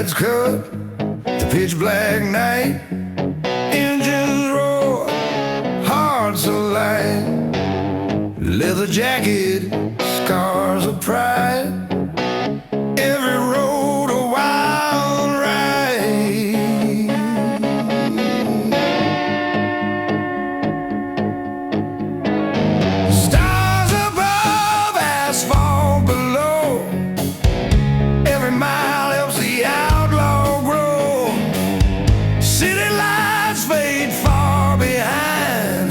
Headlights cut, the pitch black night, engines roar, hearts alight, leather jacket, scars of pride, every road a wild ride. Stars above, asphalt below, every mile helps the outlaw grow. City lights fade far behind,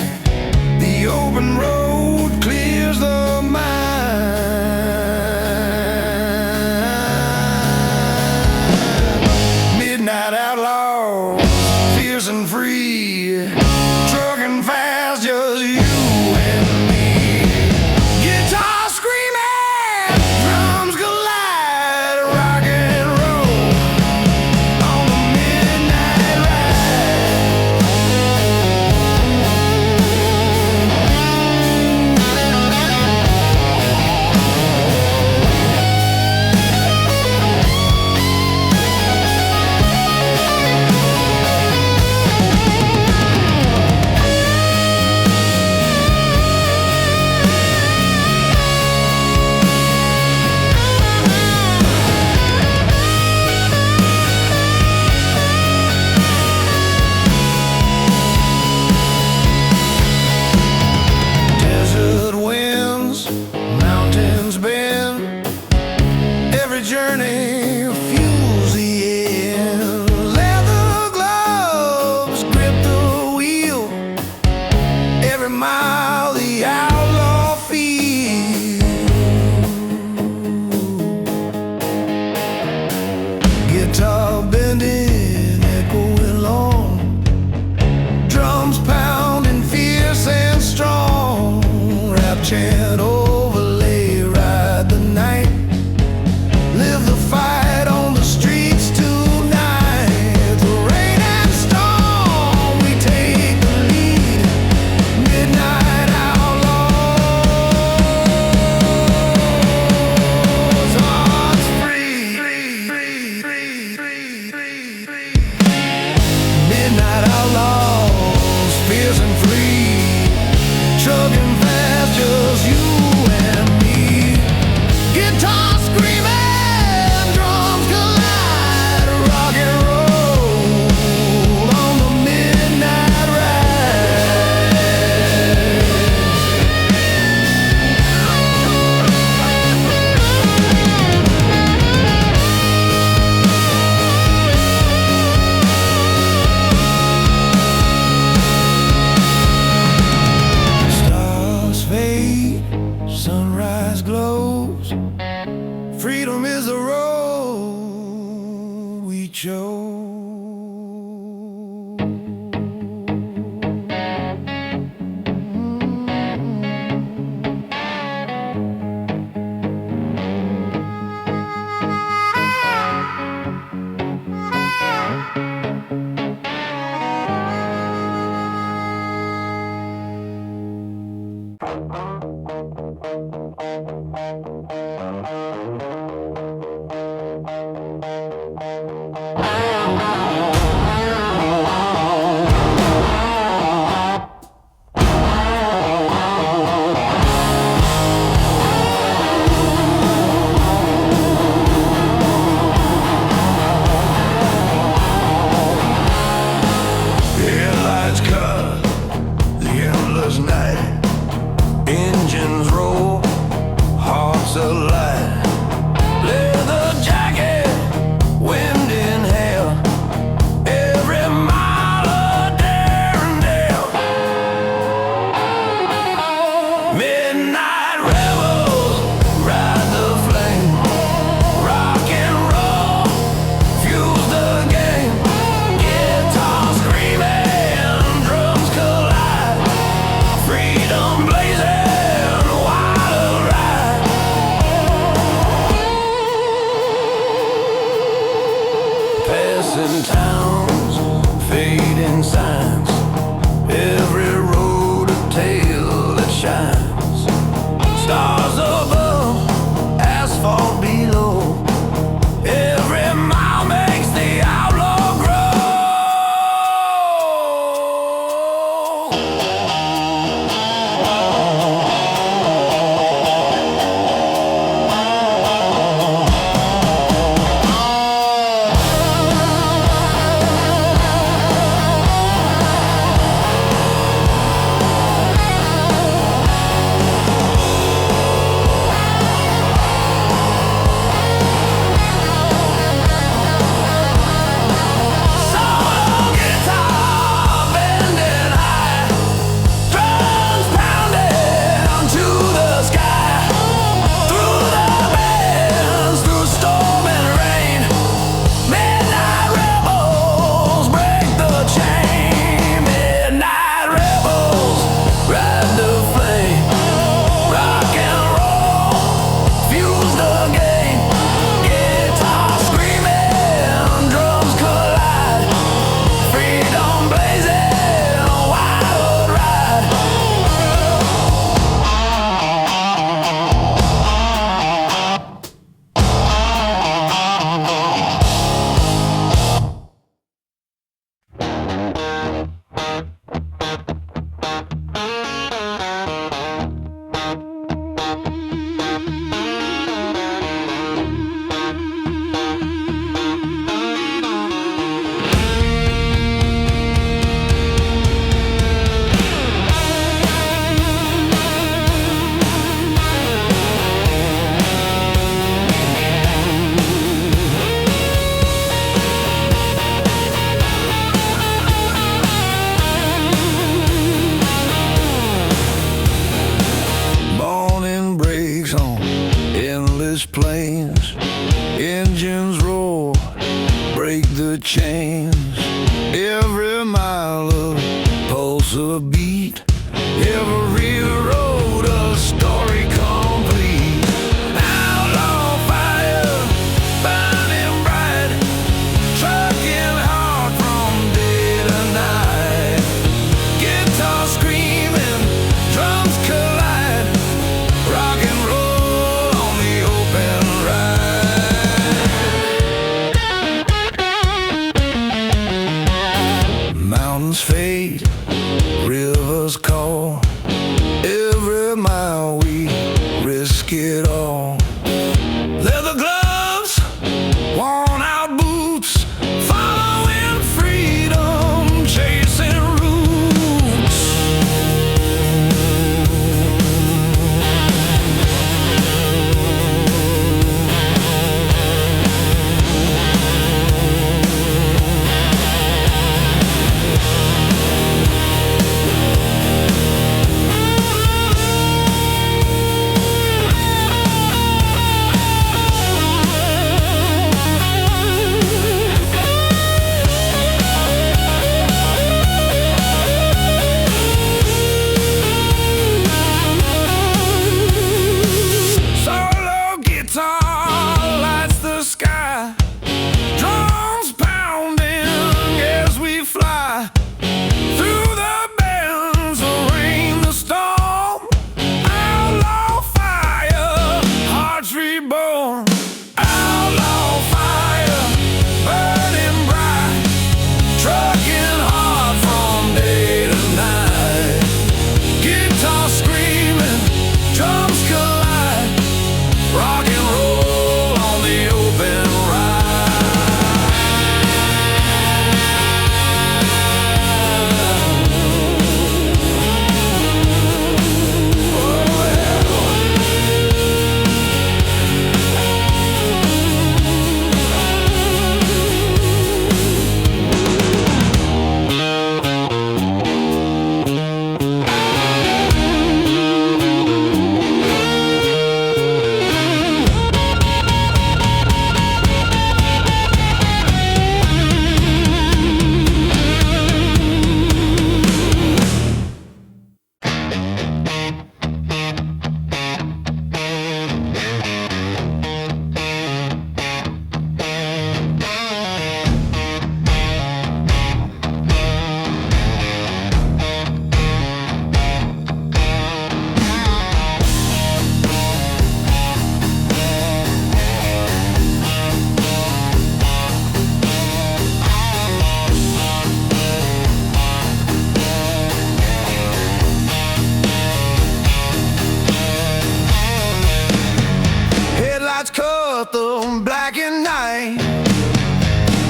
the open road clears the mind. Midnight outlaw, fierce and free, trucking fast, just you and me. Guitar screaming, drums collide, rock and roll on the midnight ride. Desert winds, mountains bend, every journey fuels the end. Leather gloves grip the wheel, every mile the outlaw feels. Guitar bending, echoing long, drums pounding fierce and strong. Rap chant overlay, ride the night, live the fight on the streets tonight. The rain and storm, we take the lead. Midnight outlaws, hearts free. Midnight outlaws, fierce and free, chugging fast, just you and me. Guitar screaming, drums collide, rock and roll on the midnight ride. Stars fade, sunrise glows, freedom is the road we chose. Headlights cut, the endless night, engines roar, hearts alight, leather jacket, wind in hair, every mile a daring dale. Midnight rebels, ride the flame, rock and roll fuels the game. Guitar screaming, drums collide, freedom blazing, wild ride. Endless plains, engines roar, break the chains. Every mile of pulse a beat, every road a story complete. Outlaw fire, burning bright, trucking hard from day to night. Guitar screaming, drums collide, rock and roll on the open ride. Mountains fade, rivers call, every mile we risk it all. Leather gloves, worn out boots, following freedom, chasing roots. Cut the black and night,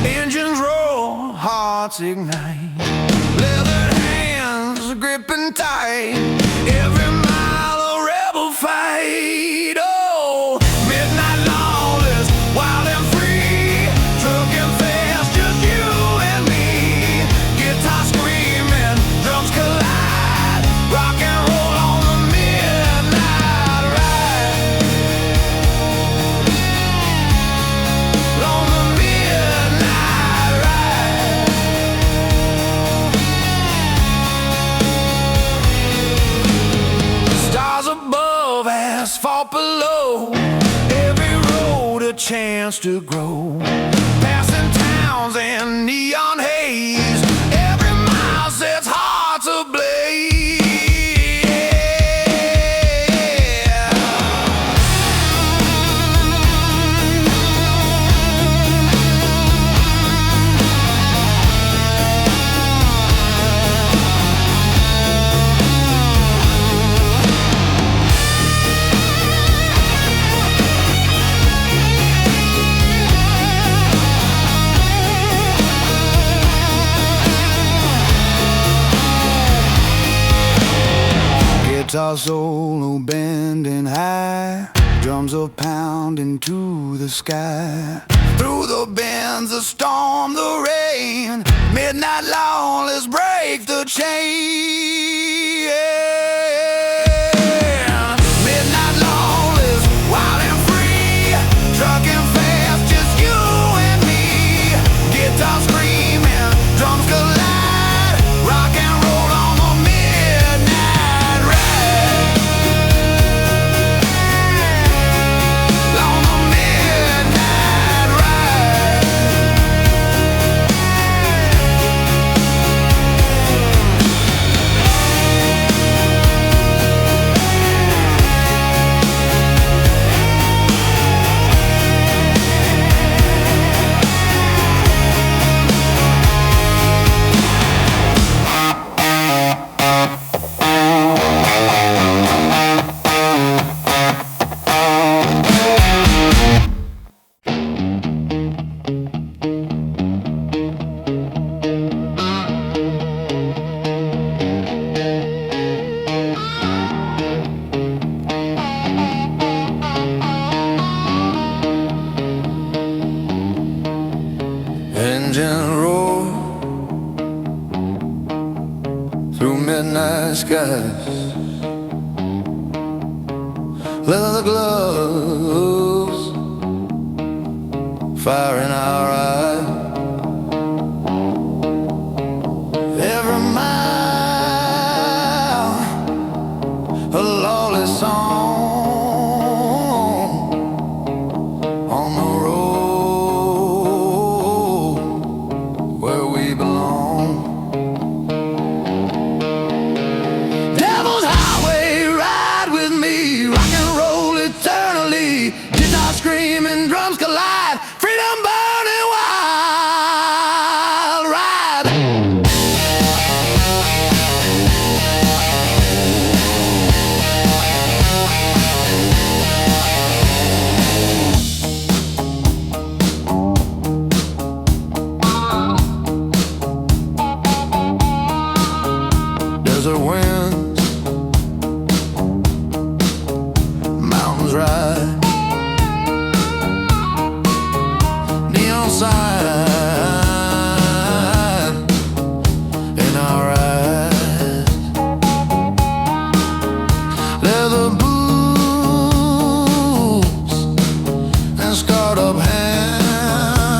engines roar, hearts ignite, leathered hands gripping tight, every mile a rebel fight. Oh, midnight lawless, wild and free, trucking fast, just you and me. Guitar screaming, drums collide, rock and roll on the midnight ride. On the midnight ride. Stars above, asphalt below, every road a chance to grow. Passing towns and neon haze, every mile sets hearts ablaze. Guitar solo bending high, drums are pounding to the sky. Through the bends, the storm, the rain, midnight lawless break the chain. Midnight lawless, wild and skies, leather gloves, fire in our eyes. Every mile, a lawless song on the road where we belong. Devil's Highway, ride with me, rock and roll eternally. Guitar screaming, drums collide, freedom burning wild ride. Desert winds, mountains ride, neon sign in our eyes, leather boots and scarred up hands.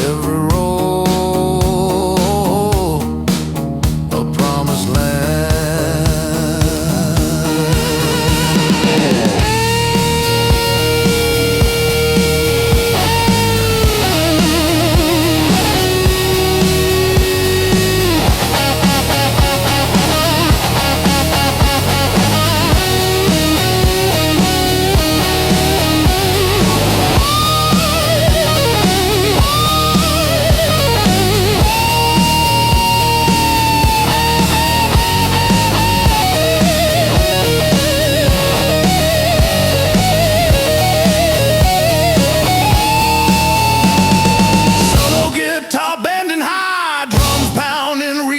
Every road a promised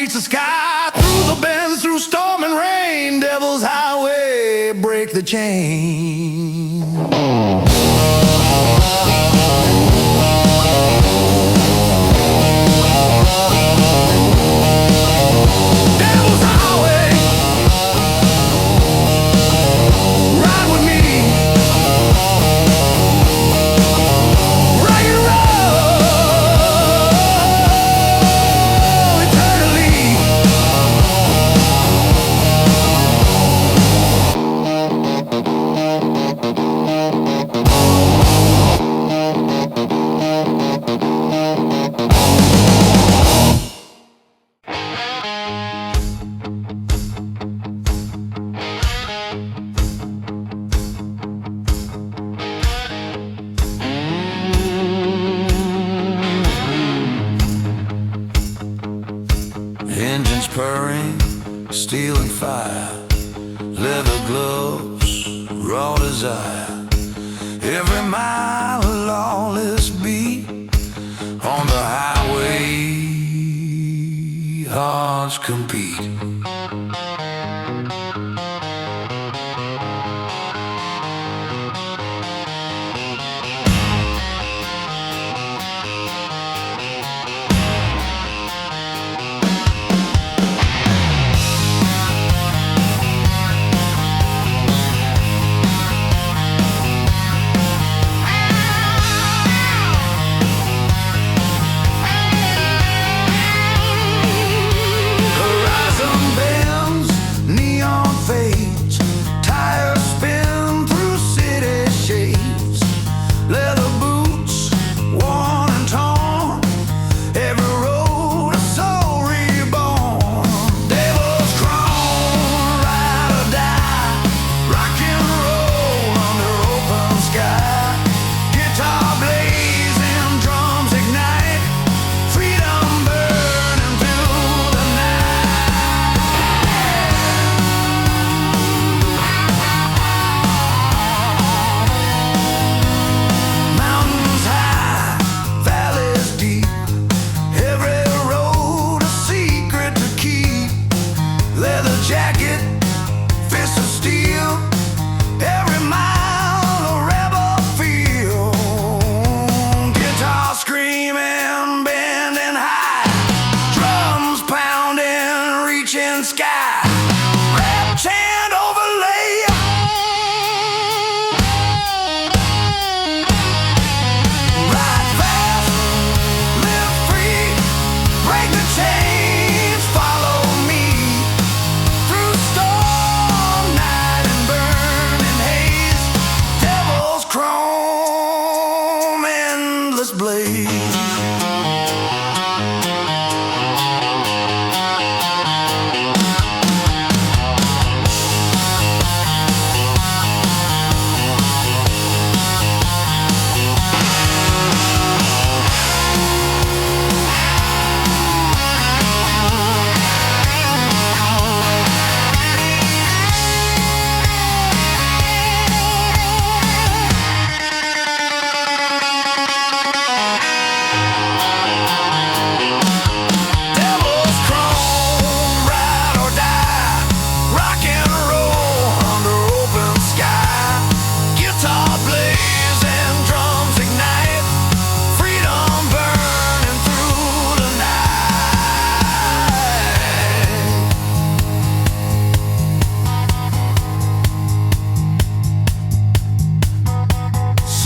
the sky, through the bends, through storm and rain. Devil's Highway, break the chain. Devil's Highway, ride with me, rock and roll eternally. Engines purring, steel and fire, leather gloves, raw desire. Every mile a lawless beat on the highway, hearts compete. Horizon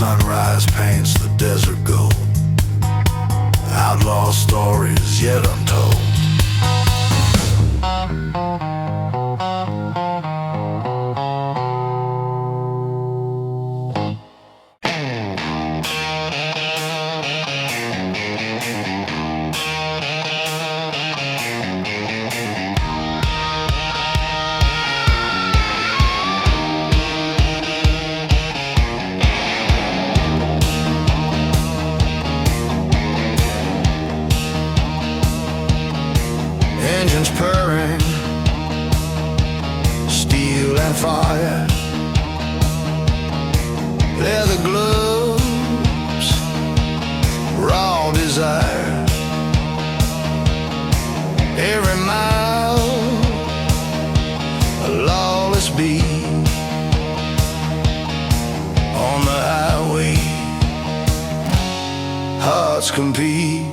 Sunrise paints the desert gold. Outlaw stories yet untold. Engines purring, steel and fire, leather gloves, raw desire. Every mile, a lawless beat on the highway. Hearts compete.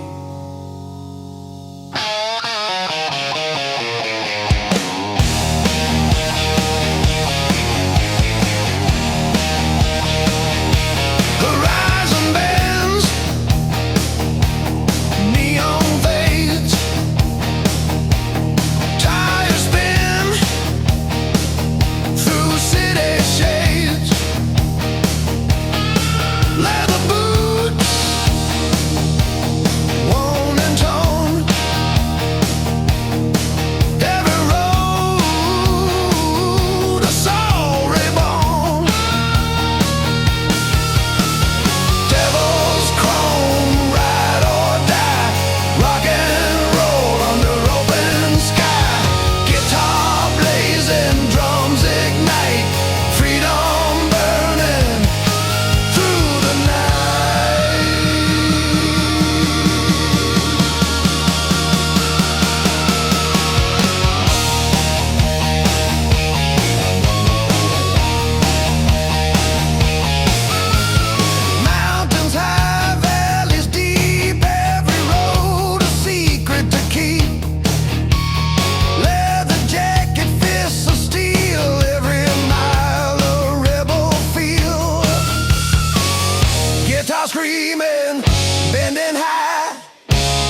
Screaming, bending high,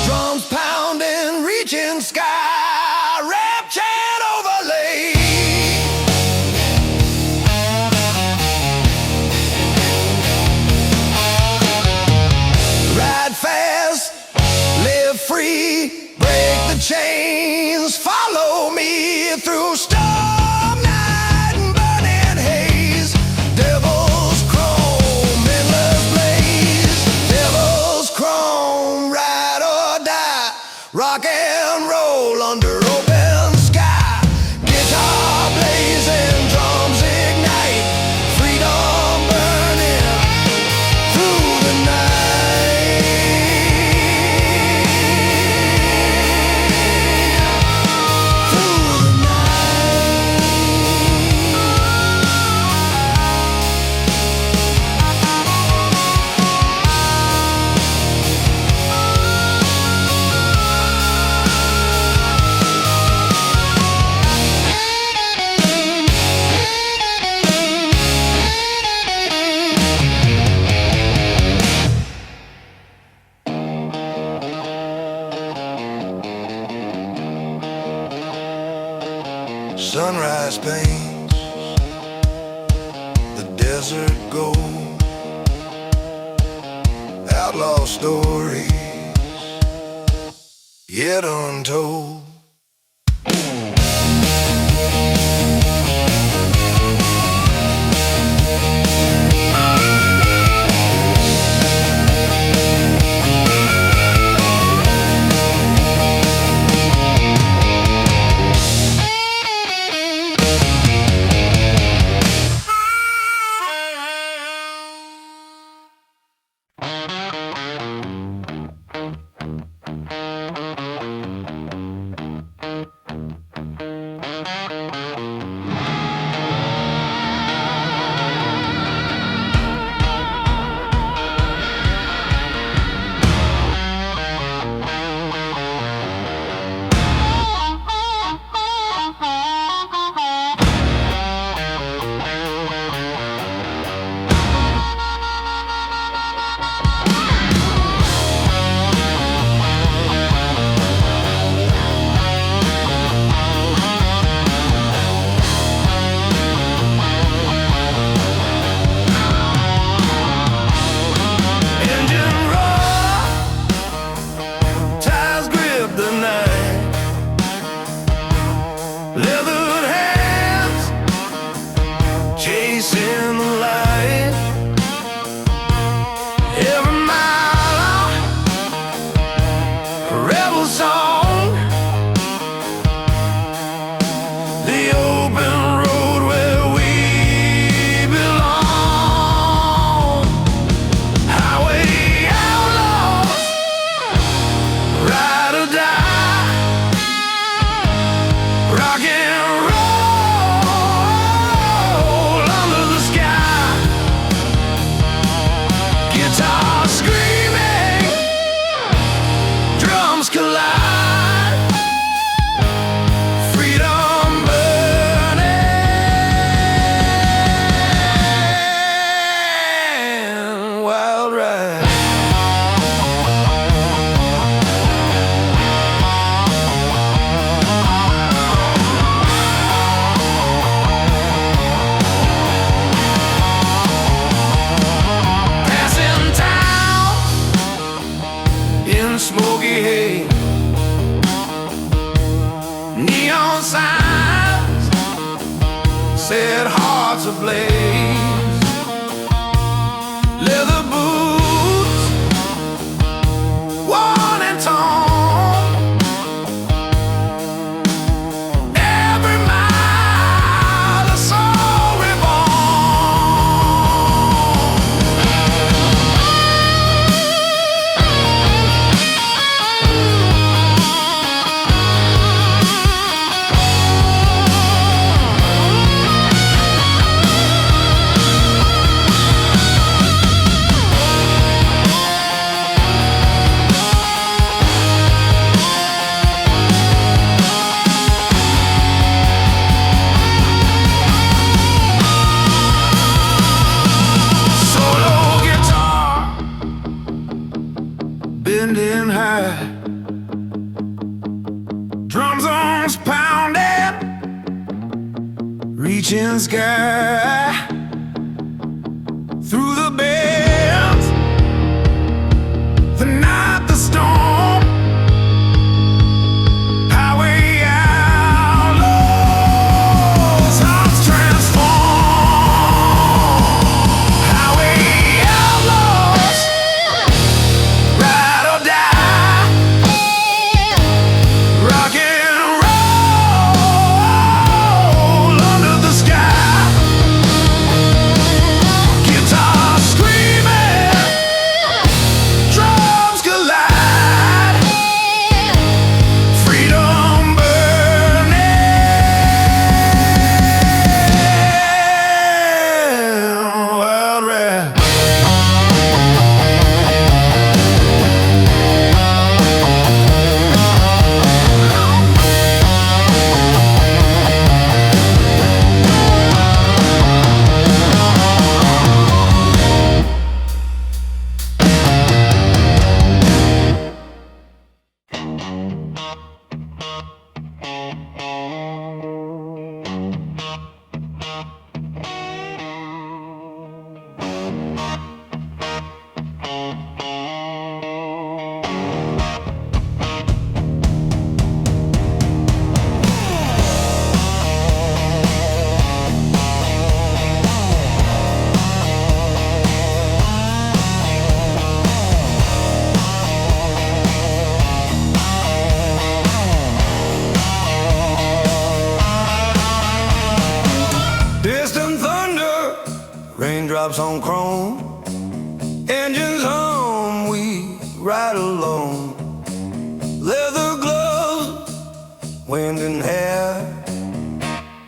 drums pounding, reaching sky, rap chant overlay. Ride fast, live free, break the chains, follow me through storm night and burning haze. Devil's chrome, endless blaze. Devil's chrome, ride or die. Rock and roll under open sky. Guitar blazing, drums ignite. Freedom burning through the night. Through the night. Sunrise paints the desert gold. Outlaw stories yet untold. in the light. Every mile a rebel song. The open road where we belong. Highway outlaws, ride or die. Rock and roll under the sky. Guitar screaming, drums collide. Freedom burning, wild ride. Passing towns in smoky haze. Neon signs set hearts ablaze. Leather boots, worn and torn. Every mile a soul reborn. Solo guitar, bending high. Drum zones pounding, reaching sky. Through the bends, the night, the storm. Highway outlaws, hearts transform. Highway outlaws, ride or die. Rock and roll under the sky. Guitar screaming, drums collide. Freedom burning, wild ride. Distant thunder, raindrops on chrome. Engines hum, we ride alone. Leather gloves, wind and hair.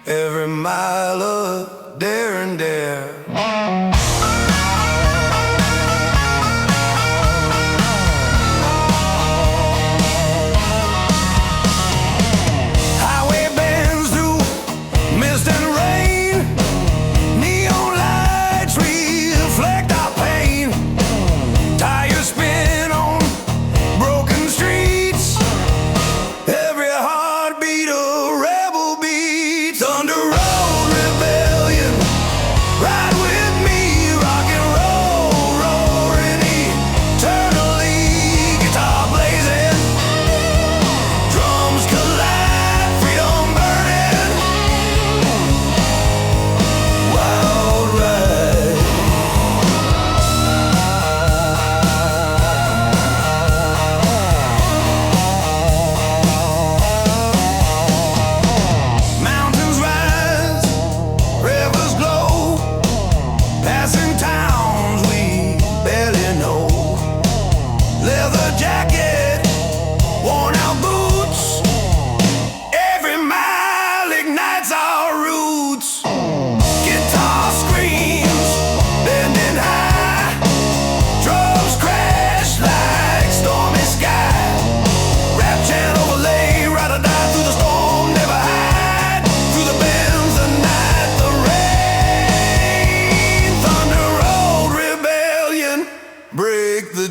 Every mile of dare and dare. Highway bends through mist and rain. Neon lights reflect our pain. Tires spin on broken streets. Every heartbeat a rebel beat. Thunder road rebellion, right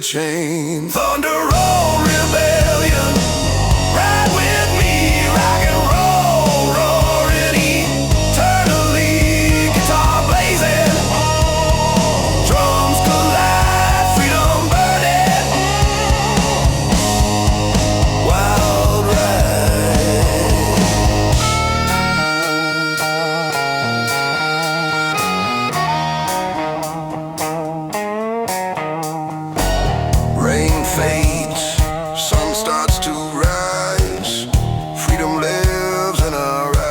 chain. Thunder roll rebellion, ride with me, rock and roll, roaring eternally, guitar blazing, drums collide, freedom burning, wild ride. Rain fades, sun starts to rise, freedom lives in our eyes.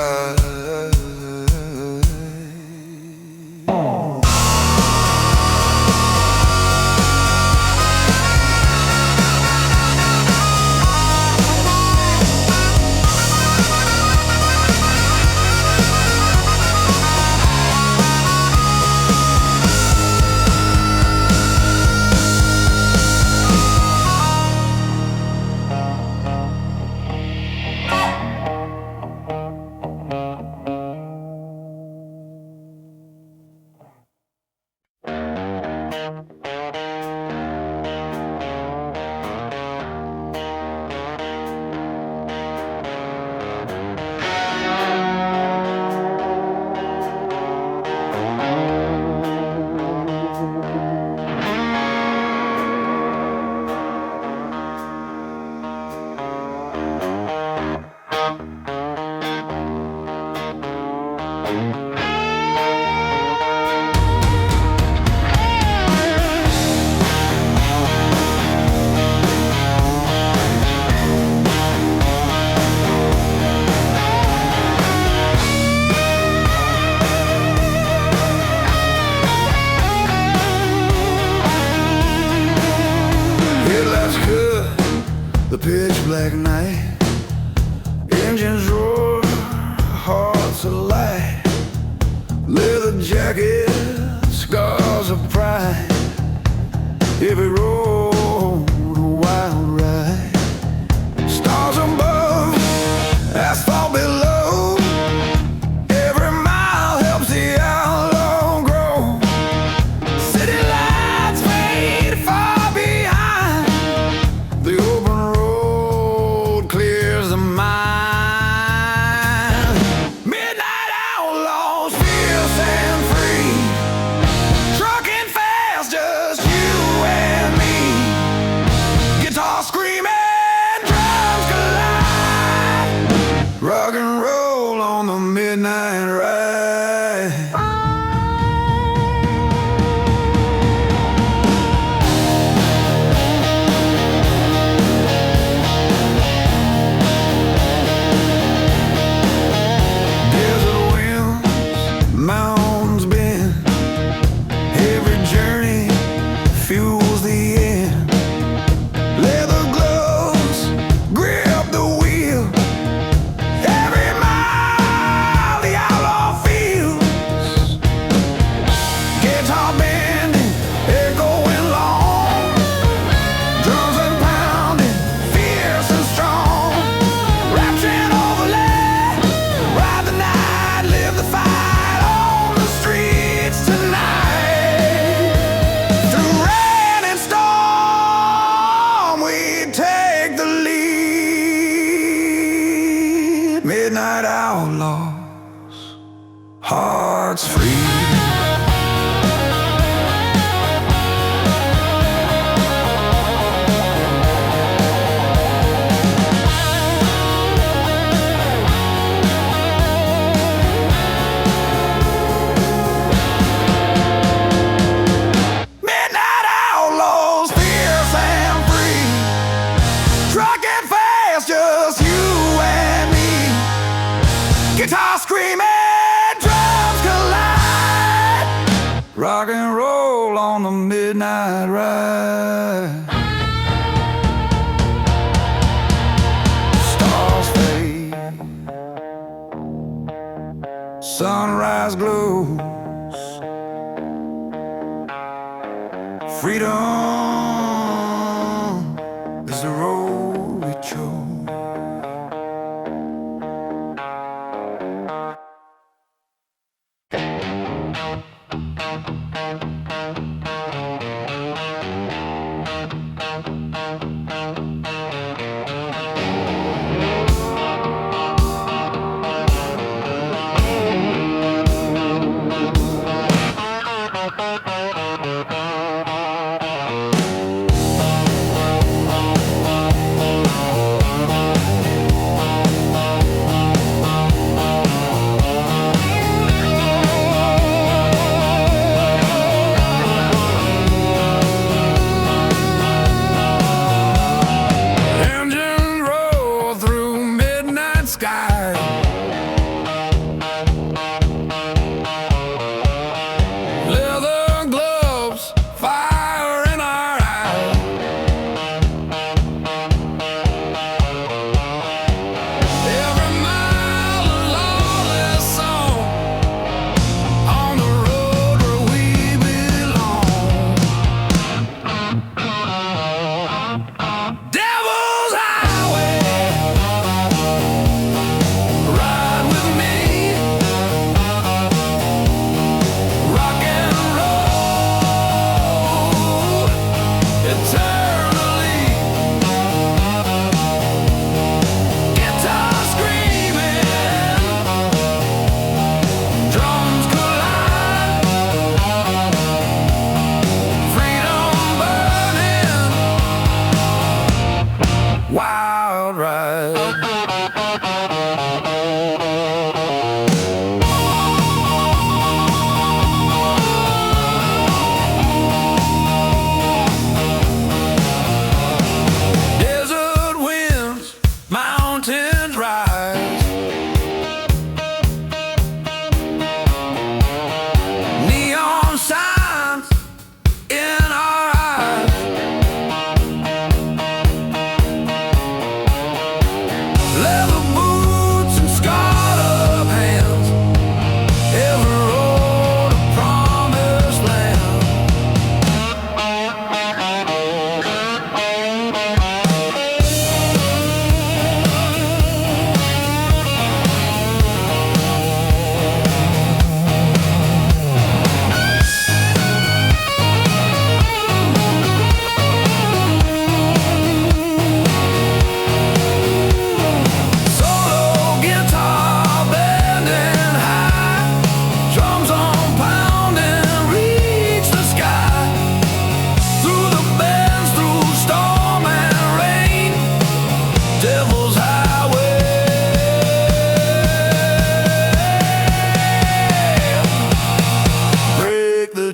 Headlights cut the pitch black night, engines roar, hearts alight, leather jacket, scars of pride, every road a wild ride, stars above, asphalt below, every mile helps the outlaw grow, city lights fade far behind, the open road clears the mind. Midnight outlaws, fierce and free, trucking fast, just you and me. Guitar screaming, drums collide, rock and roll on the midnight ride. Desert winds, mountains bend, every journey fuels the end. Leather gloves grip the wheel, every mile the outlaw feels. Guitar bending, echoing long, drums are pounding, fierce and strong. Rapturing overlay, ride the night, live the fight on the streets tonight. Through rain and storm, we take the lead. Midnight outlaws, hearts free. Midnight outlaws, fierce and free, trucking fast, just you and me. Guitar screaming, drums collide, rock and roll on the midnight ride. Stars fade, sunrise glows, freedom is the road we chose.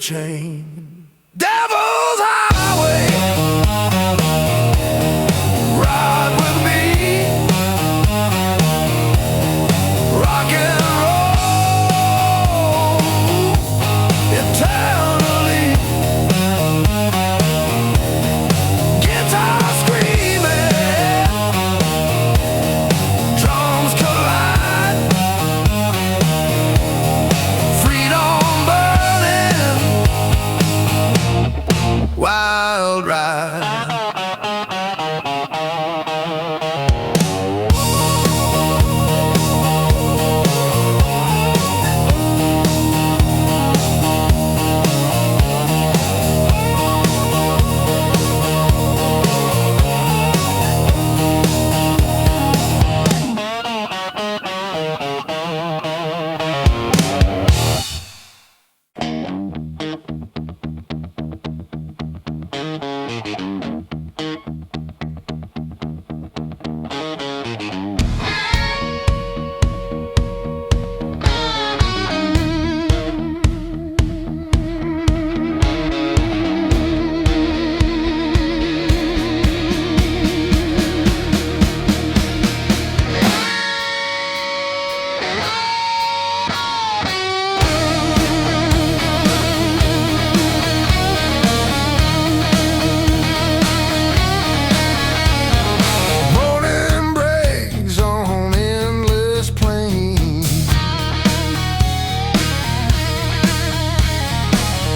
chain. Devil's Highway, ride with me. Rock and roll eternally. Guitar screaming, drums collide. Freedom burning, wild ride.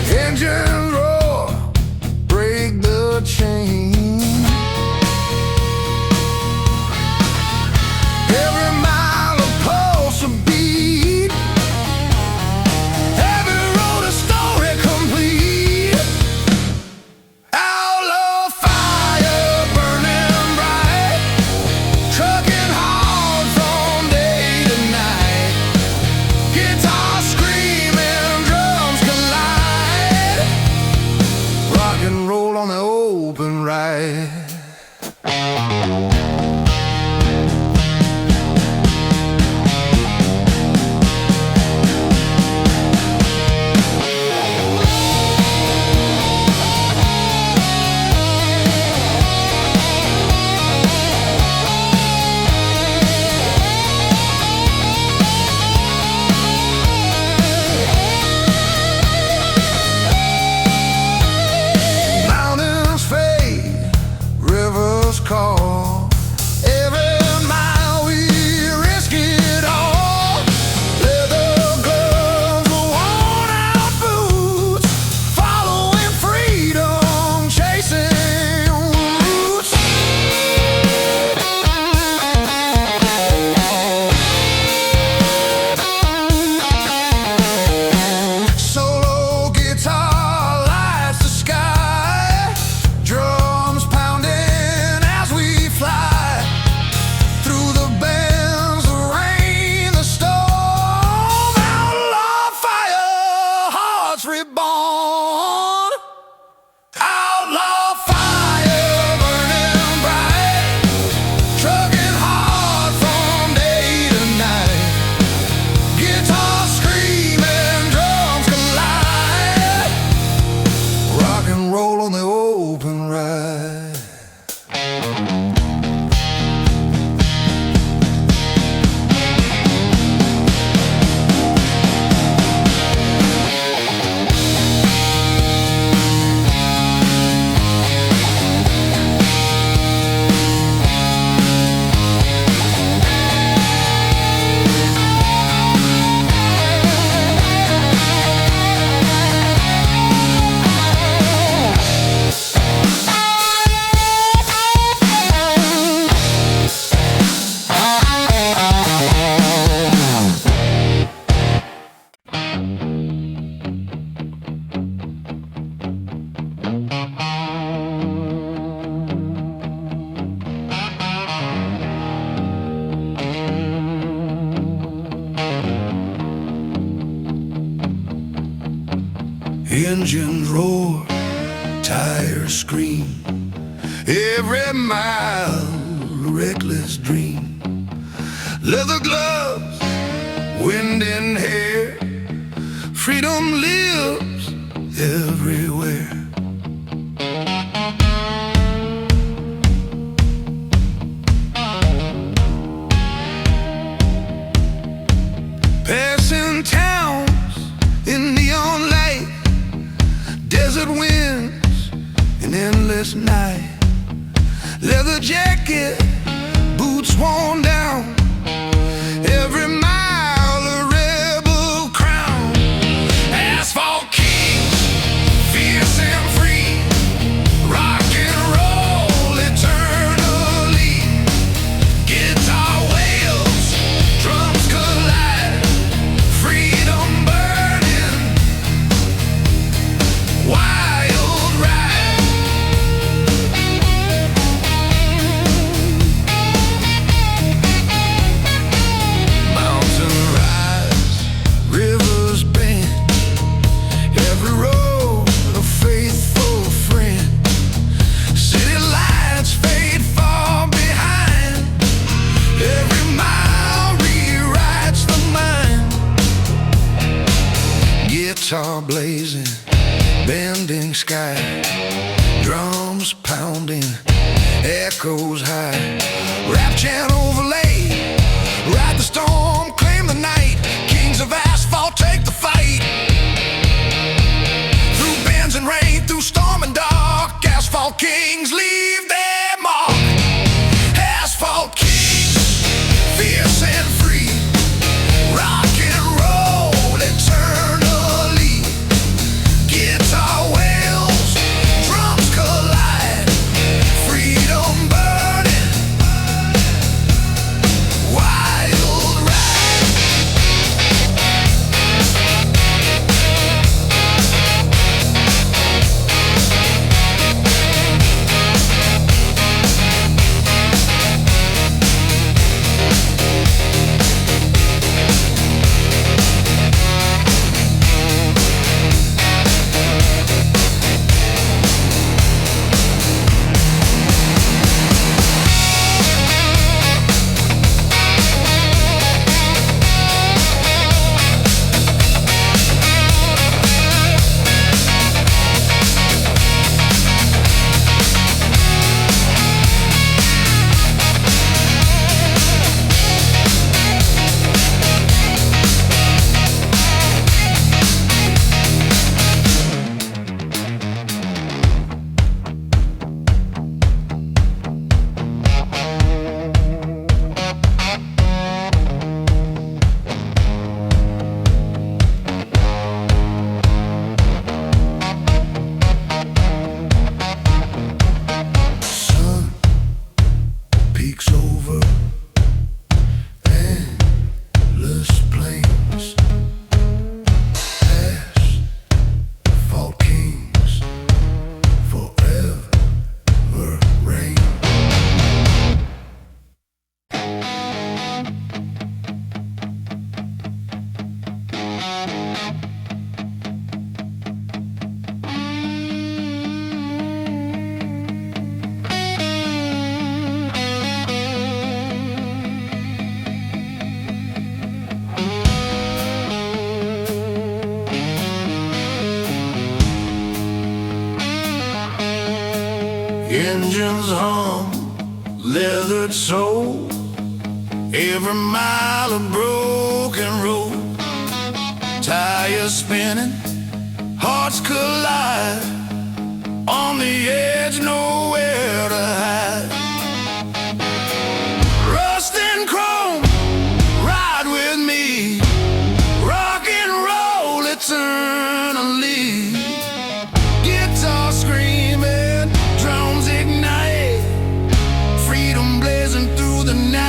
Engines roar, break the chain. Every mile a pulse, a beat. Every road a story complete. Outlaw fire burning bright, trucking hard from day to night. Guitar screaming, drums collide. Rock and roll on the open ride. Mountains fade, rivers call. Every mile we risk it all. Leather gloves, worn out boots, following freedom, chasing roots. Solo guitar lights the sky, drums pounding as we fly. Through the bends, the rain, the storm. Outlaw fire, hearts reborn. Outlaw fire burning bright, trucking hard from day to night. Guitar screaming, drums collide. Rock and roll on the open ride. Engines roar, tires scream. Every mile, a reckless dream. Leather gloves, wind in hair. Freedom lives desert winds, an endless night. Leather jacket, boots worn down, every mile a rebel crown. Asphalt kings, fierce and free, rock and roll eternally. Guitar wails, drums collide, freedom burning, wild ride. Mountain rise, rivers bend, every road a faithful friend. City lights fade far behind, every mile rewrites the mind. Guitar blazing, bending sky, drums pounding, echoes high. Rap chant overlay, ride the storm, claim the night. Kings of asphalt take the fight. Through bends and rain, through storm and dark, asphalt kings leave their mark. Asphalt kings, fierce and free, rock and roll eternally. Guitar wails, drums collide, freedom burning, wild ride. Sun peeks over endless plains, asphalt kings forever reign. Engines hum, leathered soul, every mile a broken road. Tires spinning, hearts collide, on the edge, nowhere to hide. Rust and chrome, ride with me, rock and roll eternally. Guitar screaming, drums ignite, freedom blazing through the night.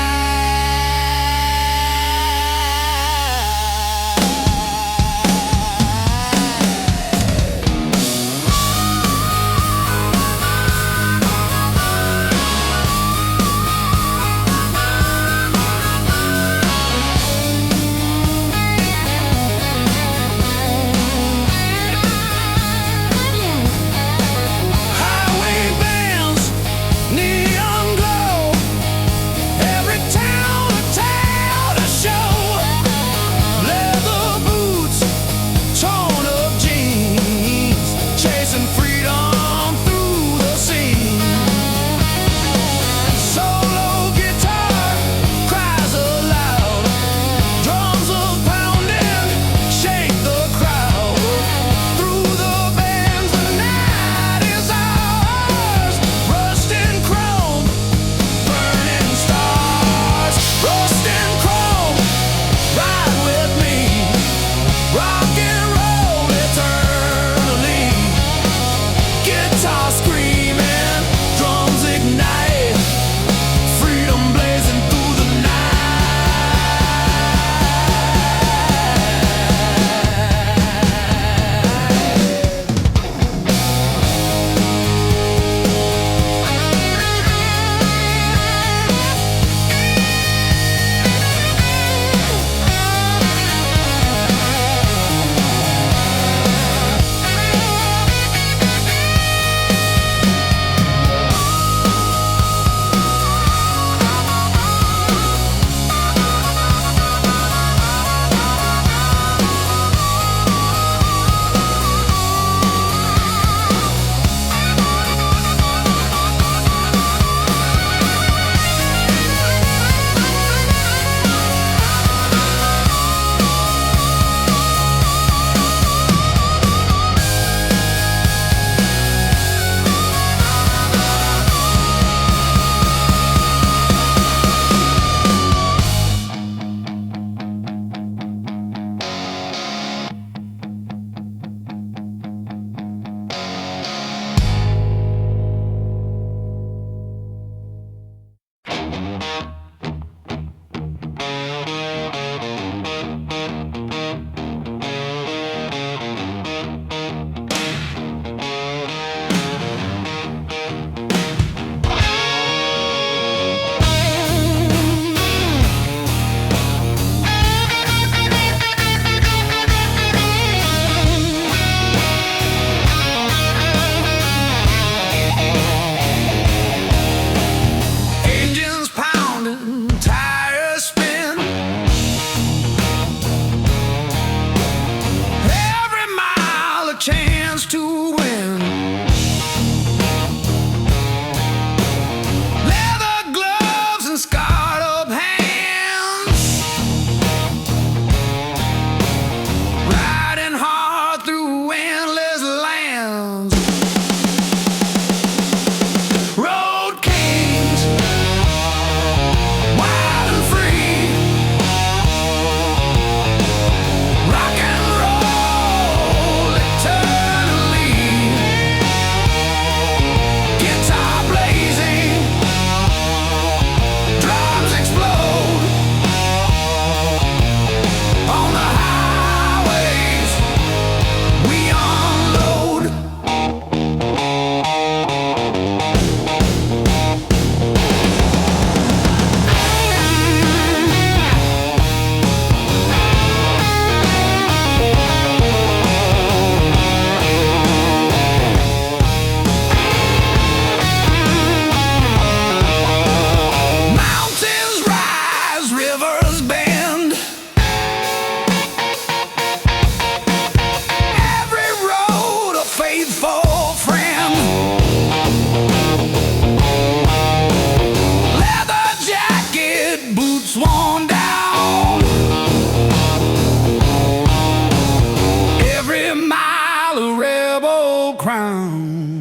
Double Crown.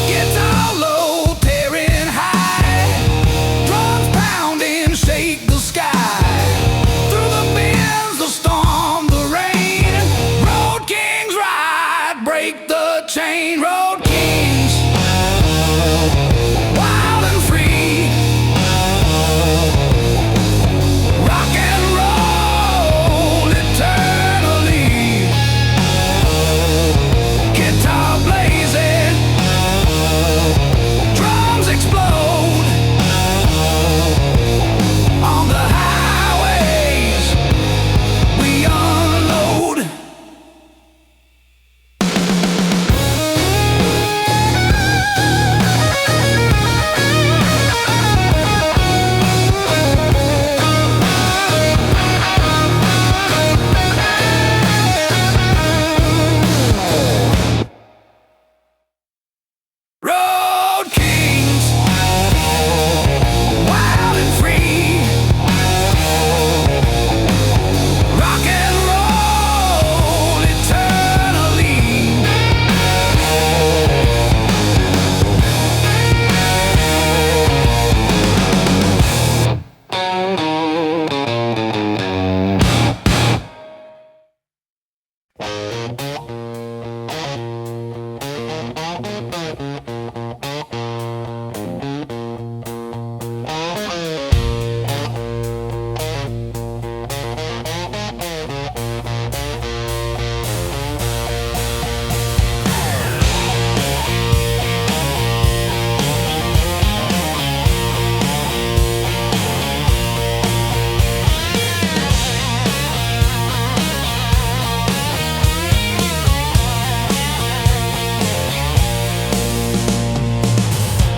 Guitar low, tearing high, drums pounding, shake the sky. Through the winds, the storm, the rain, Road Kings ride, break the chain. Road Kings, wild and free, rock and roll eternally. Guitar blazing, drums explode on the highways. We unload. Road Kings, wild and free, rock and roll eternally.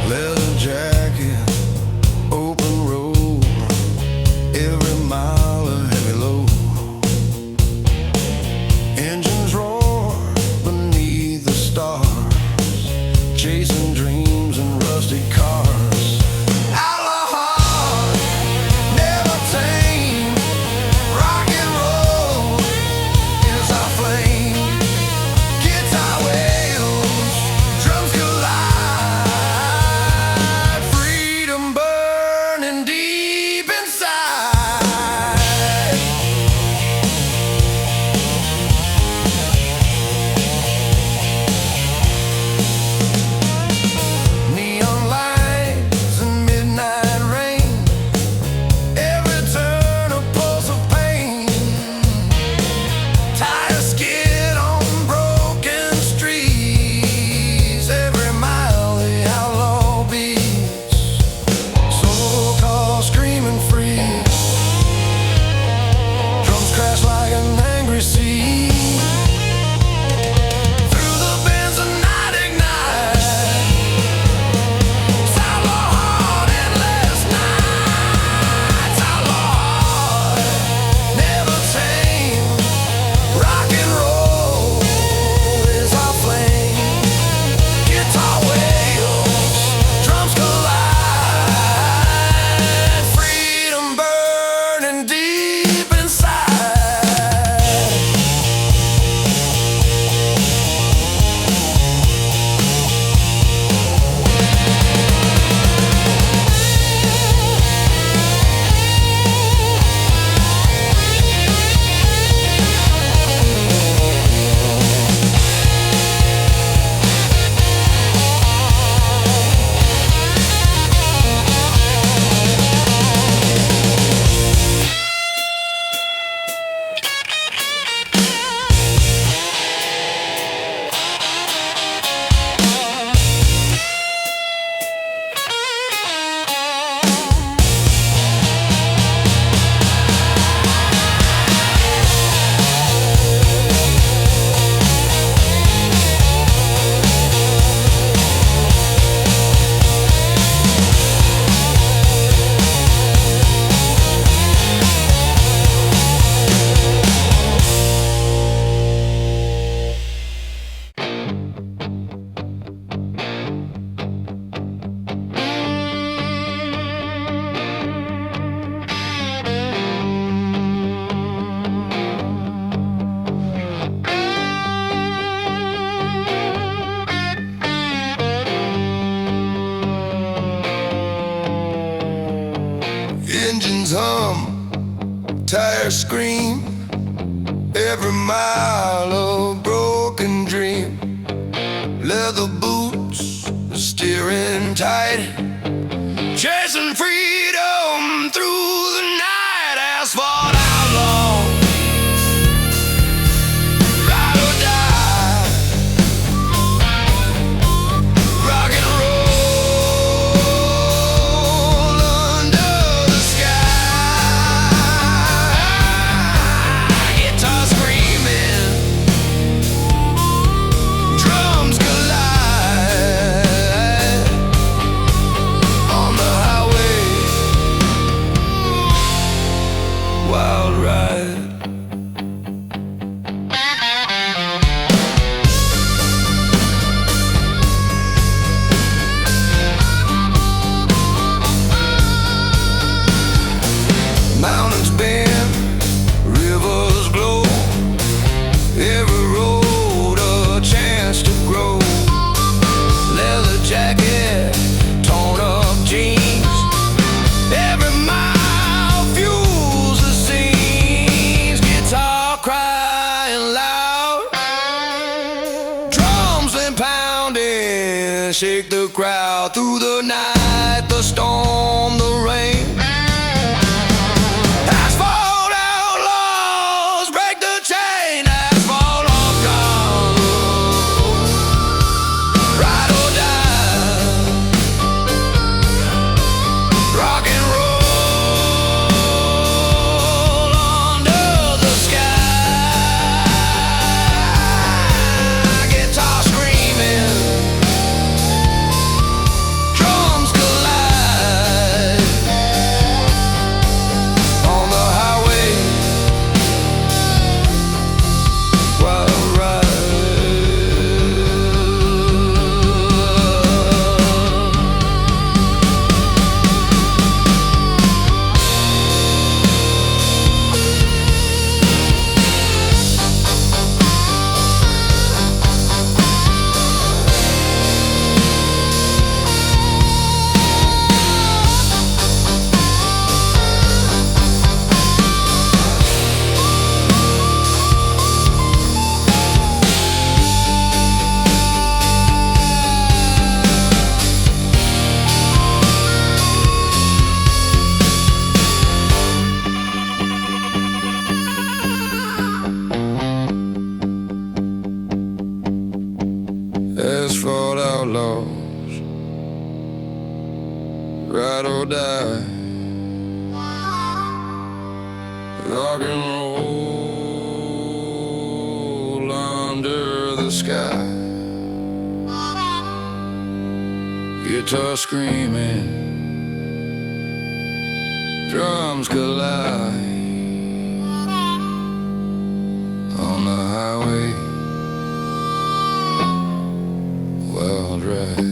Leather jacket, open road, every mile a heavy load. Engines roar beneath the stars, chasing dreams and rusty cars. Outlaw heart, never tame, rock and roll is our flame. Guitar wails, drums collide, freedom burning deep inside. Neon lights and midnight rain, every turn a pulse of pain. Tires skid on broken streets, every mile the outlaw beats. Soul call screaming free, drums crash like an angry sea. Through the bends the night ignites, it's outlaw heart, endless nights. Outlaw heart, never tame, rock and roll air scream, every mile of broken dream. Leather boots, steering tight, chasing freedom through the night. Asphalt outlaw, ride or die, rock and roll under the sky. Guitar screaming, drums collide on the highway, wild ride. Mountains bend, rivers glow, every road a chance to grow. Leather jacket, torn up jeans, every mile fuels the scenes. Guitar crying loud, drums been pounding, shake the crowd through the night, the storm, the rain. Asphalt outlaws, break the chain. Asphalt outlaws, ride or die, rock and roll under the sky. Guitar screaming, drums collide on the highway, wild ride. Asphalt outlaws, ride or die, rock and roll under the sky. Guitar screaming, drums collide on the highway, wild ride.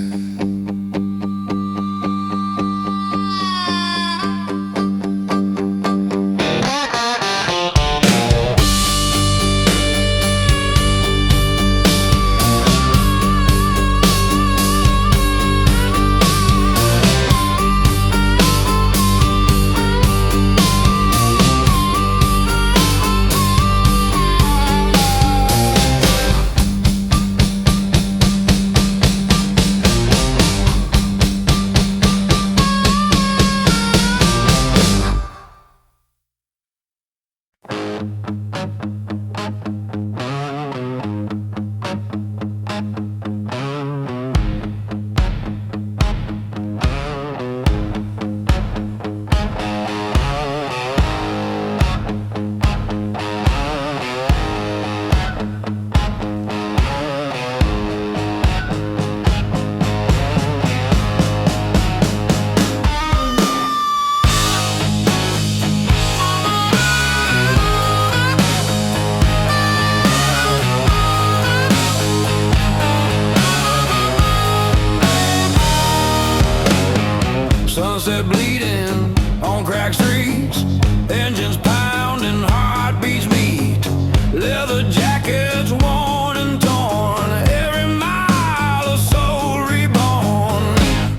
Sunset bleeding on cracked streets, engines pounding, heartbeats beat, leather jackets worn and torn, every mile a soul reborn.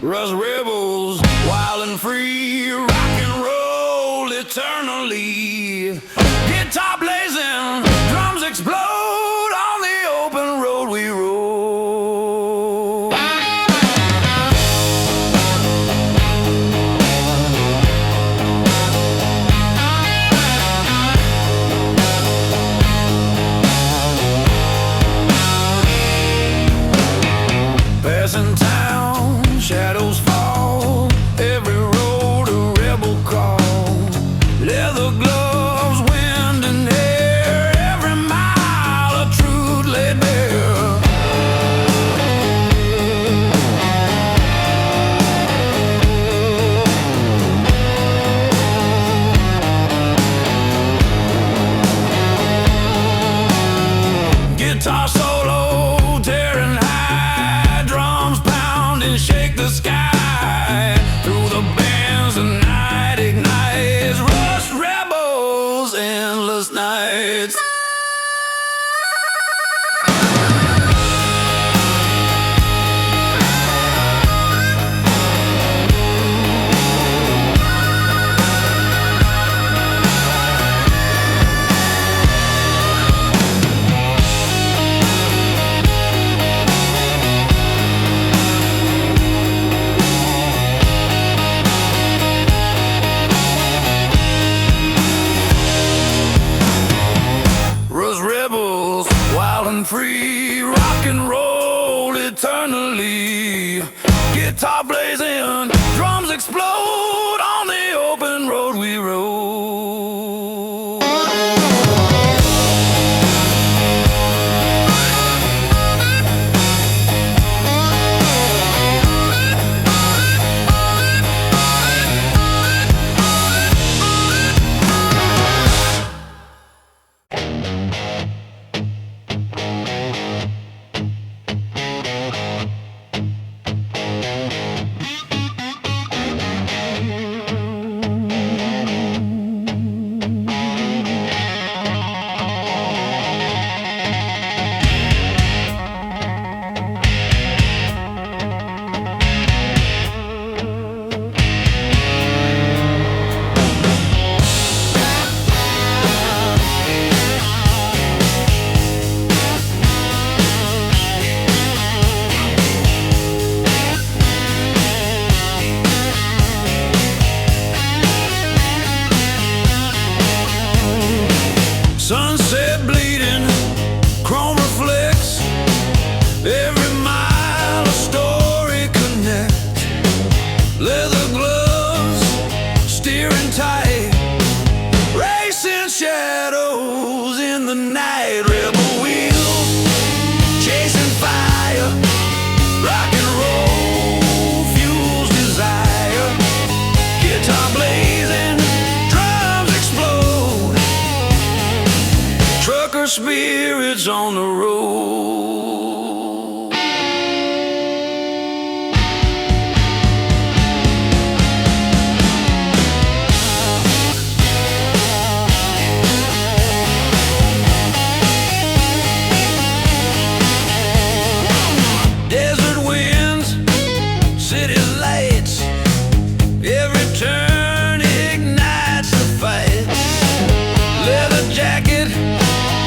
Rust rebels, wild and free, rock and roll eternally. and free, rock and roll eternally. Guitar blazing, drums explode on the open road we rode. Sunset bleeding, chrome reflects. Every mile a story connects. Leather gloves, steering tight. Racing shadows in the night. Rebel wheels, chasing fire. Rock and roll fuels desire. Guitar blazing, drums explode. Trucker spirits on the road. Desert winds, city lights. Every turn ignites the fight. Leather jacket,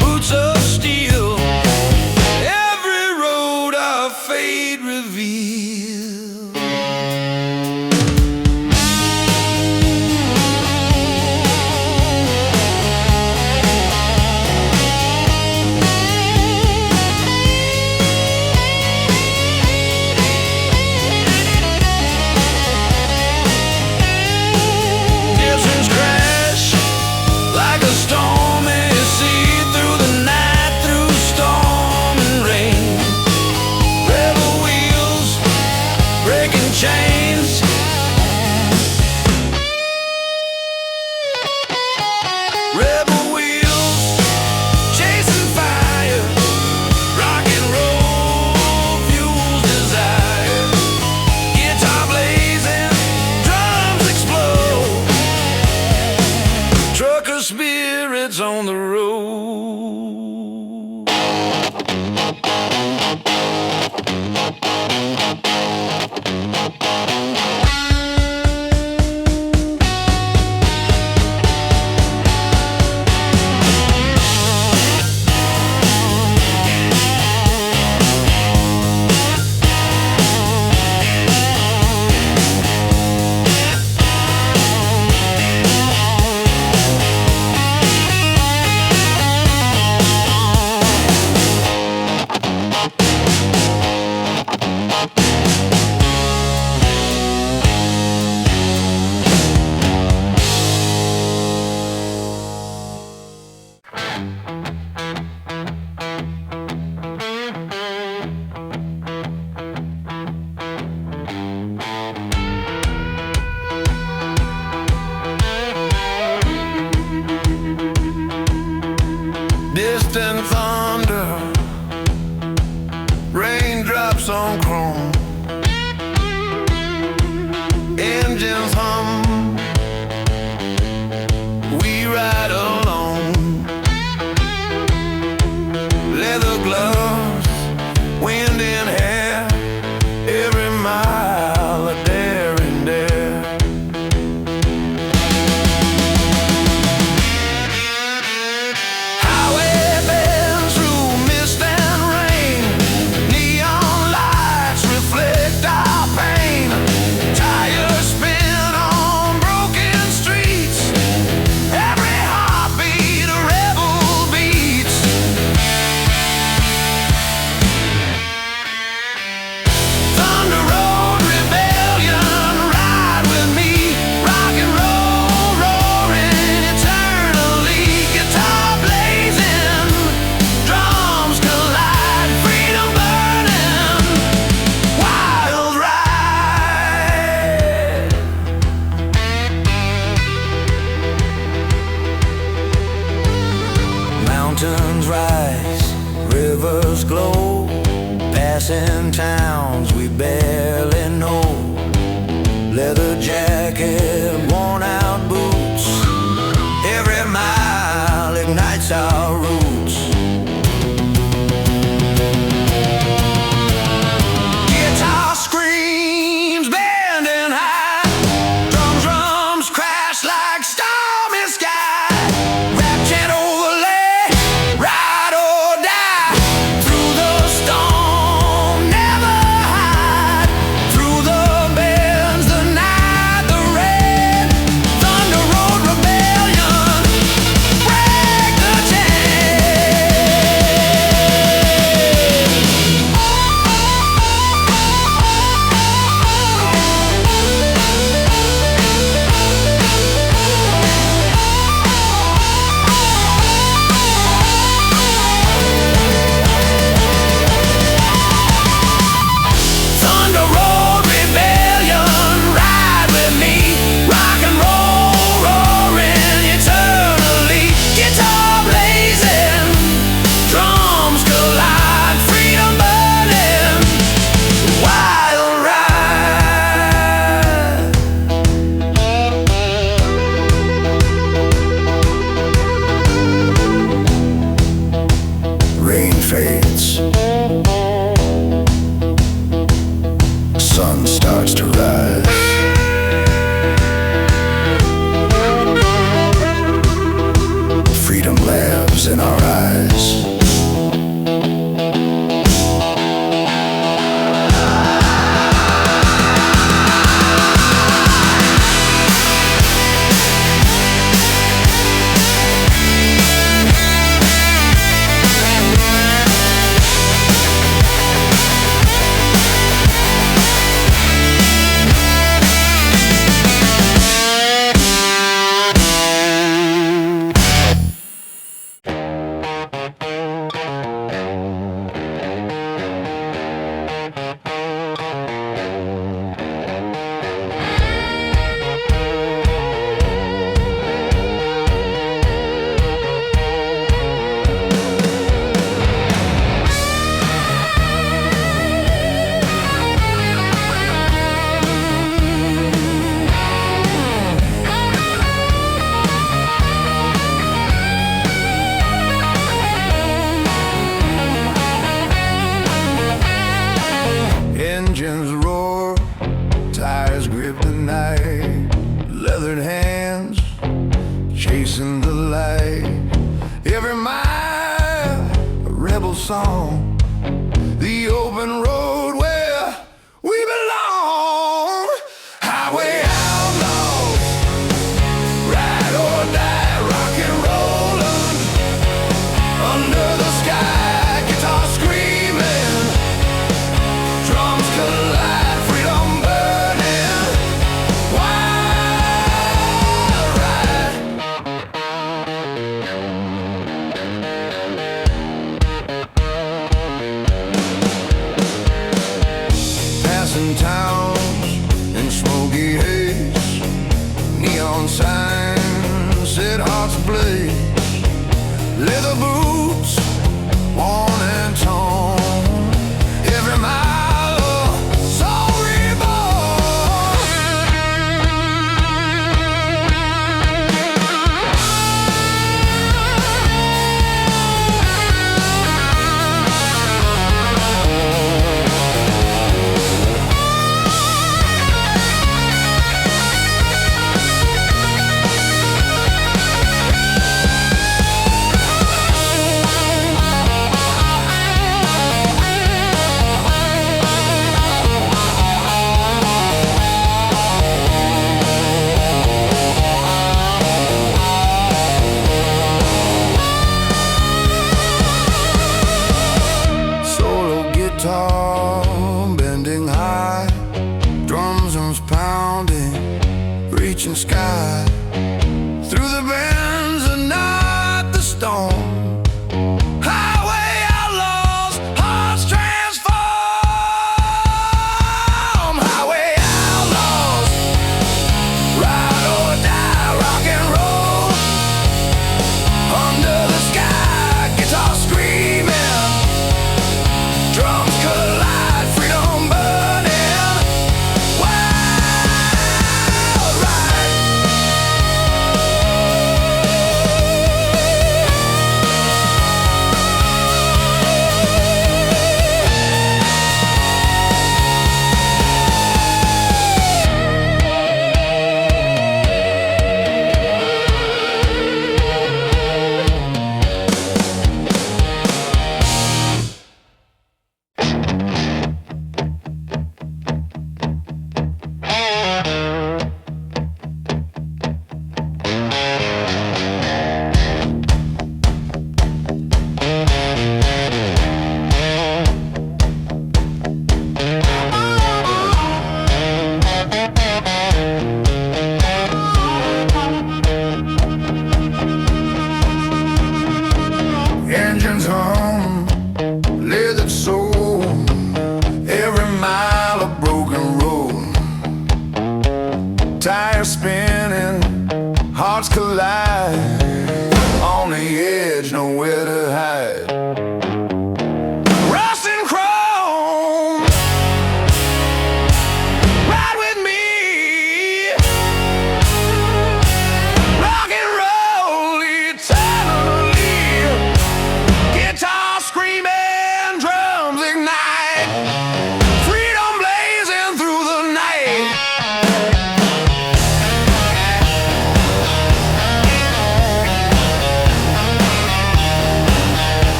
boots of steel. Every road our fate reveals. Gibsons crash like a stormy sea through the night, through storm and rain. Rebel wheels breaking chains. Rebel wheels chasing fire. Rock and roll fuels desire. Guitar blazing, drums explode. Trucker spirits on the road. Distant thunder, raindrops on chrome. Engines hum, we ride alone. Leather gloves, wind in hair. Every mile a daring dare. Highway bends through mist and rain. Neon lights reflect our pain. Tires spin on broken streets. Every heartbeat a rebel beats. passing towns we barely know. Leather jacket, worn out boots. Every mile ignites our roots. Guitar screams bending high. Drums crash like stormy sky. Rap chant overlay, ride or die. Through the storm, never hide. Through the bends, the night, the rain. Thunder road rebellion, break the Thunder road rebellion, ride with me. Rock and roll roaring eternally. Guitar blazing, drums collide. Freedom burning, wild ride. Rain fades, sun starts to rise. Freedom lives in our eyes. Engines roar, tires grip the night. Leathered hands chasing the light. Every mile a rebel song. The open road where we belong. Highway outlaws, ride or die, rock and rollin' under the sky. Guitar screaming, drums collide, freedom burning, wild ride.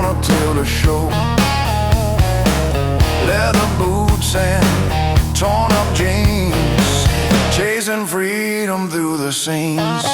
gonna tell the show. Leather boots and torn up jeans, chasing freedom through the scenes.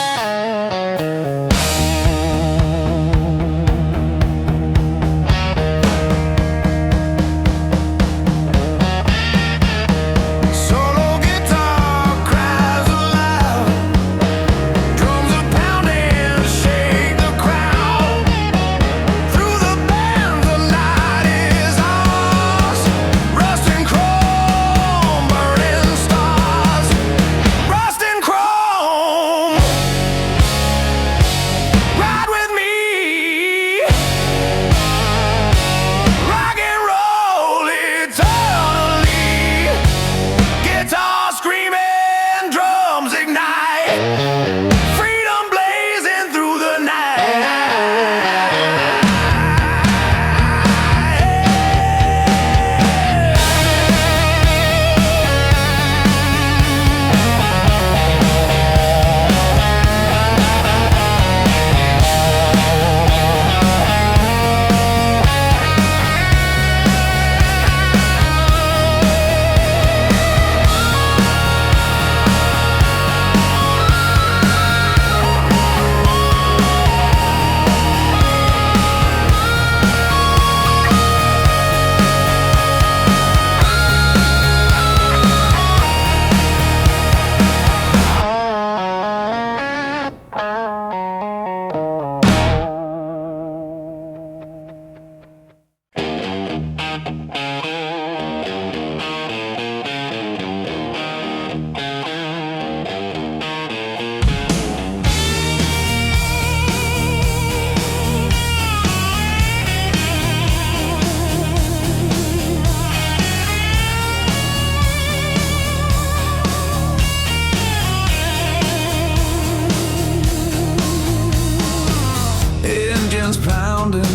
Pounding,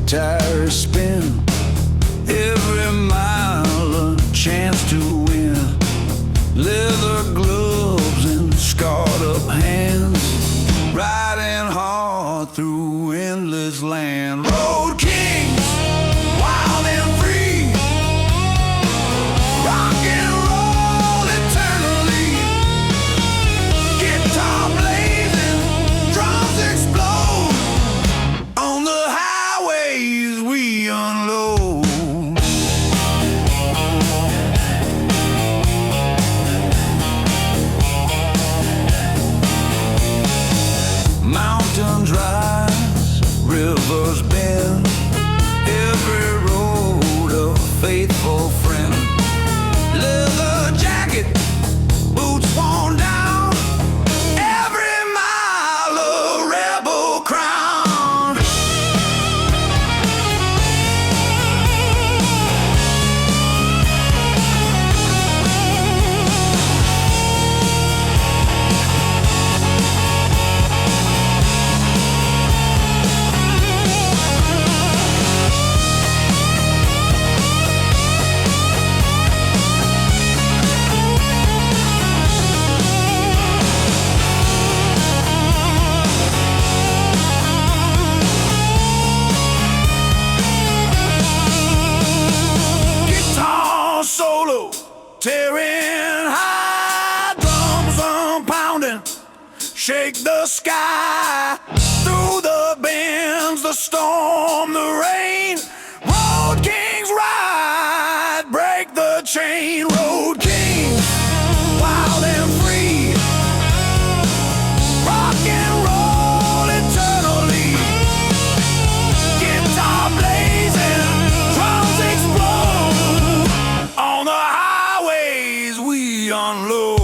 tires spin, every mile a chance to win. Leather gloves and scarred up hands, riding hard through endless land. Road kings, wild and free, rock and roll eternally. Guitar blazing, drums explode. On the highways we unload. Mountains rise, rivers bend, every road a faithful friend. Leather jacket, boots worn down, every mile a rebel crown. Solo, tearing high, drums pounding, shake the sky. Through the bends, the storm, the rain. Road kings ride, break the chain. Road kings, wild and free, rock and roll eternally. Guitar blazing, drums explode. On the highways we unload.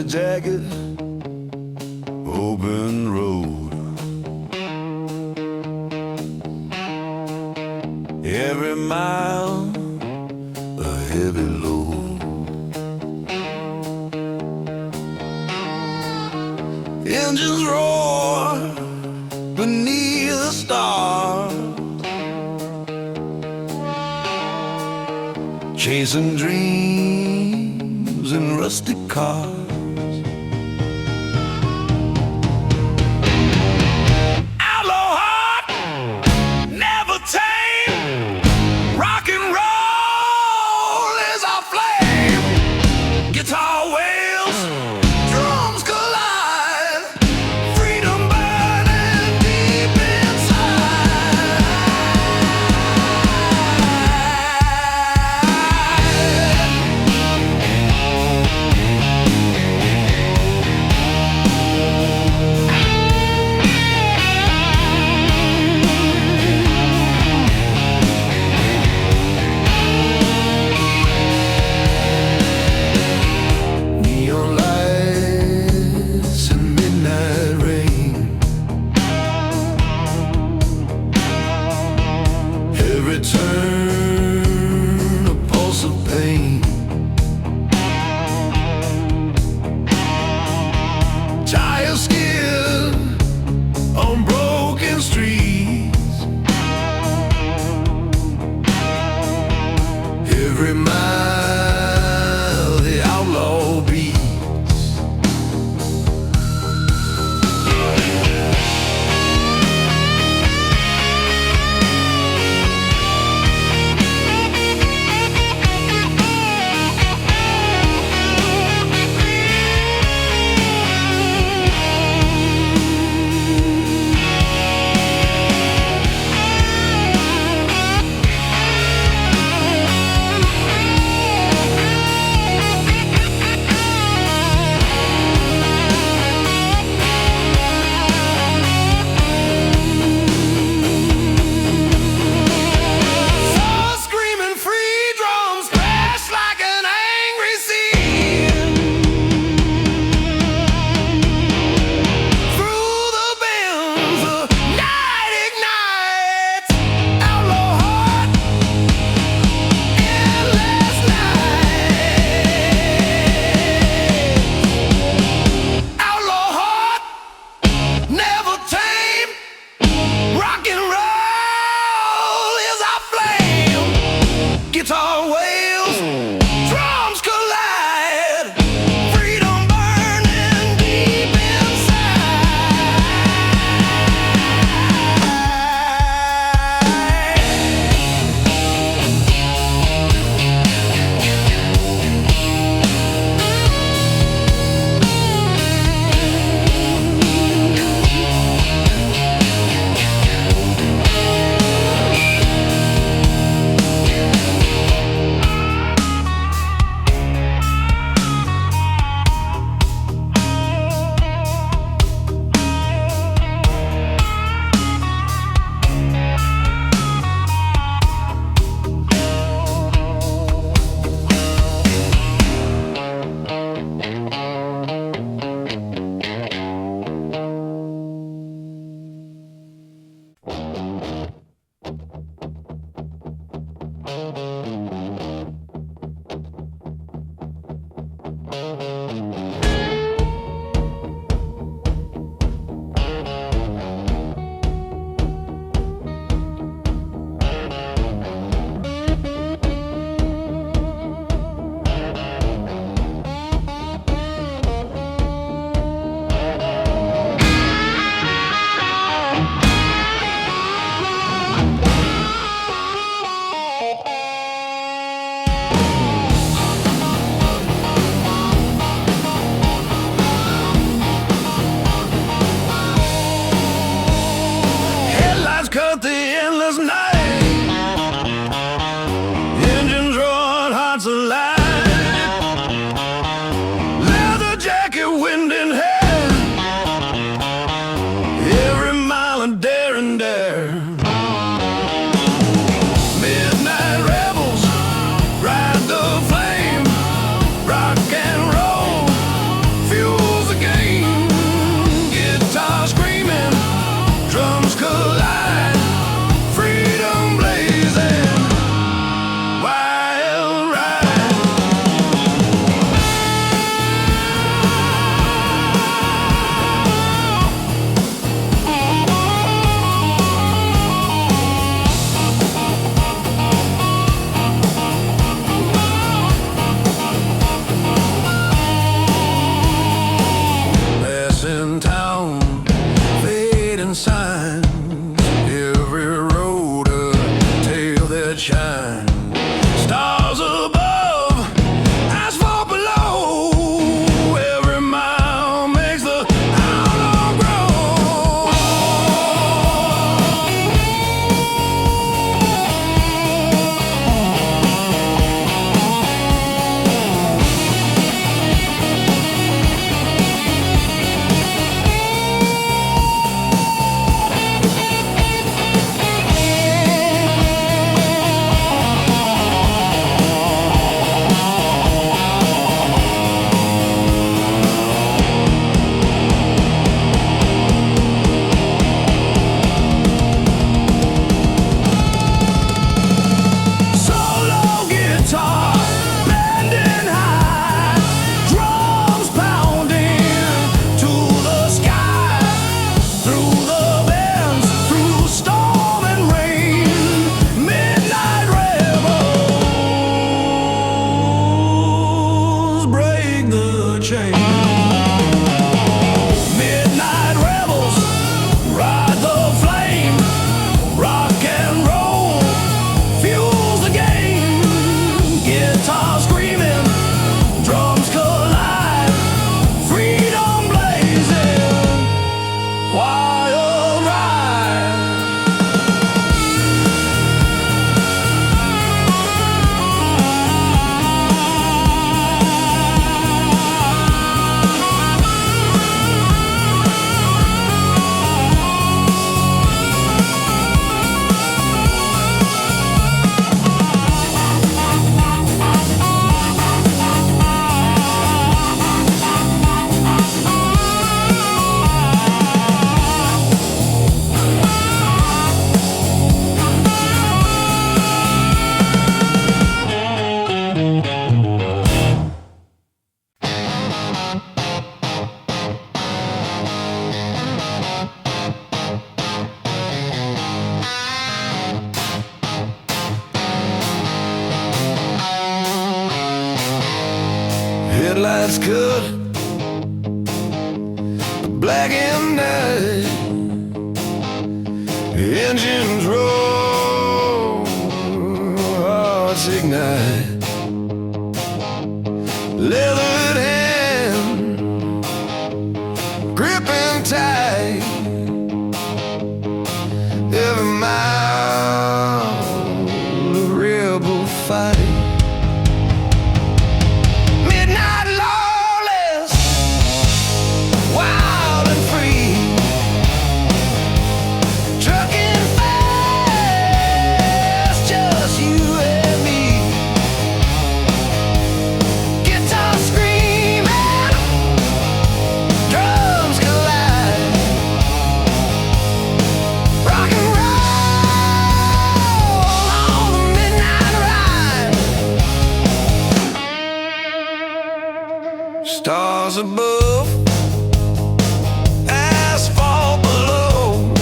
jagged open road. Every mile a heavy load. Engines roar beneath the stars, chasing dreams in rustic cars. Outlaw heart, never tame. Rock and roll is our flame. Guitar wails, drums collide. Freedom burning deep inside. Neon lights and midnight rain. Every turn a pulse of pain. Tire skid on broken streets. Every mile the outlaw beats. Screaming free drums crash like an angry sea. Through the bends, the night ignites. Outlaw heart, endless night. Outlaw heart, never tame. Rock and roll is our flame. Guitar wails, drums collide. Freedom burning deep that shine. Stars above, asphalt below. Every mile makes the outlaw grow. Midnight rebels ride the flame. Rock and roll fuels the game. Guitar screaming, drums collide. Freedom blazing, wild ride. Headlights cut black and night. Engines roll, hearts ignite. Leathered hand gripping tight. Every mile a rebel fight. Stars above, asphalt below.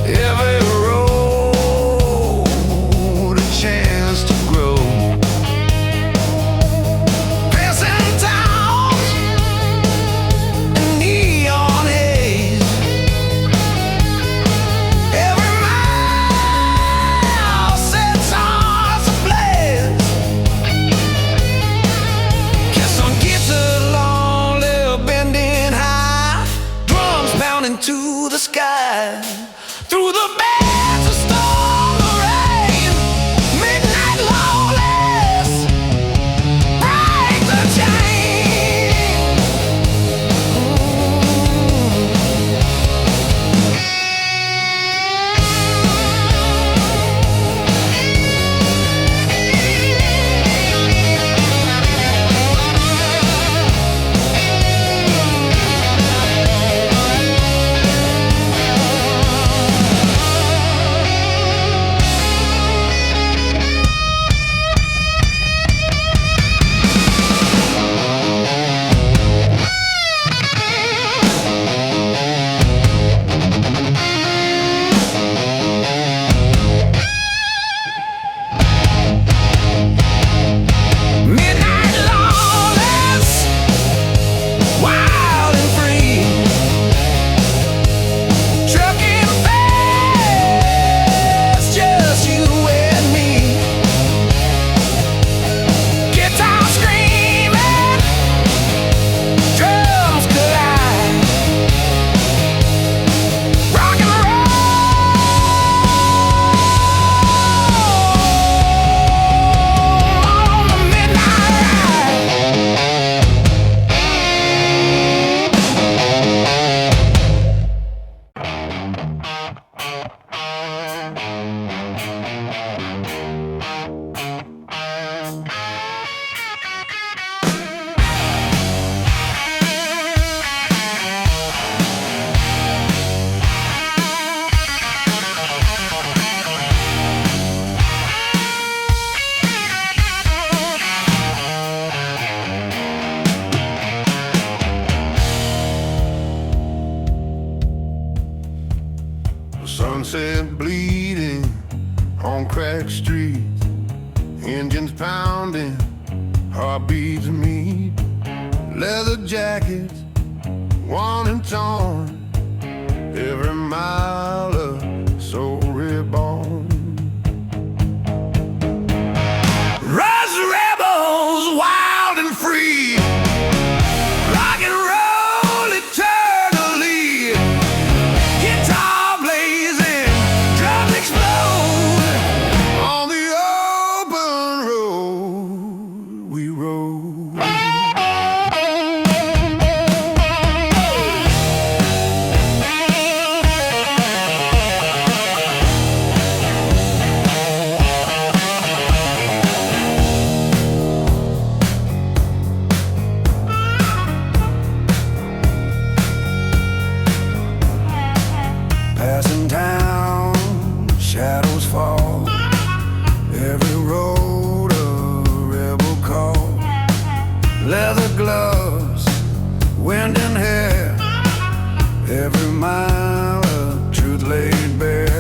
Every road a chance to grow. Passing towns in neon haze. Every mile sets hearts ablaze. Kiss on guitar. on cracked streets, engines pounding, heartbeats meet, leather jackets worn and torn, every mile of soul reborn. Rise rebels, wild and free, rock and roll eternally, guitar blazing, drums explode, on the open road we rode. Passing town, shadows fall, every road a rebel call, leather gloves, wind and hair, every mile of truth laid bare.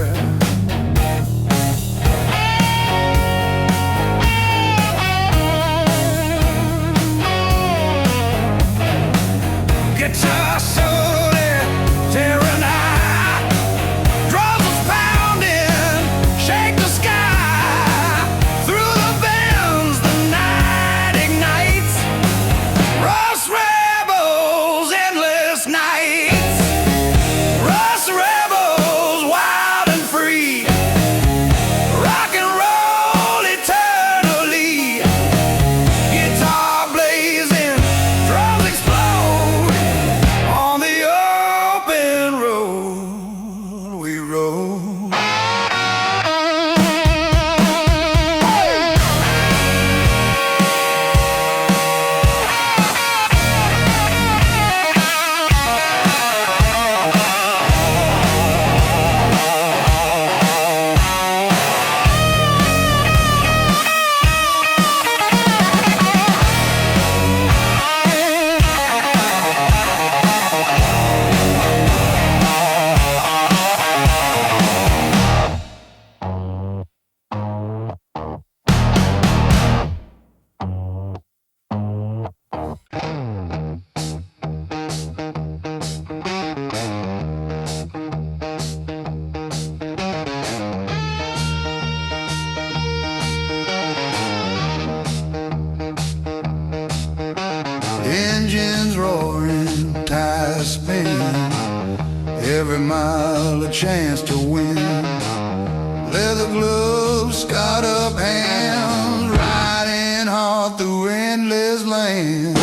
Guitar solo, tearing high, drums pounding, shake the sky. Through the bends, the night ignites. Rust rebels, endless nights. Rust rebels, wild and free. Rock and roll eternally. Guitar blazing, drums explode. On the open road we rode. Engines roaring, tires spinning, every mile a chance to win. Leather gloves, scarred up hands, riding hard through endless land.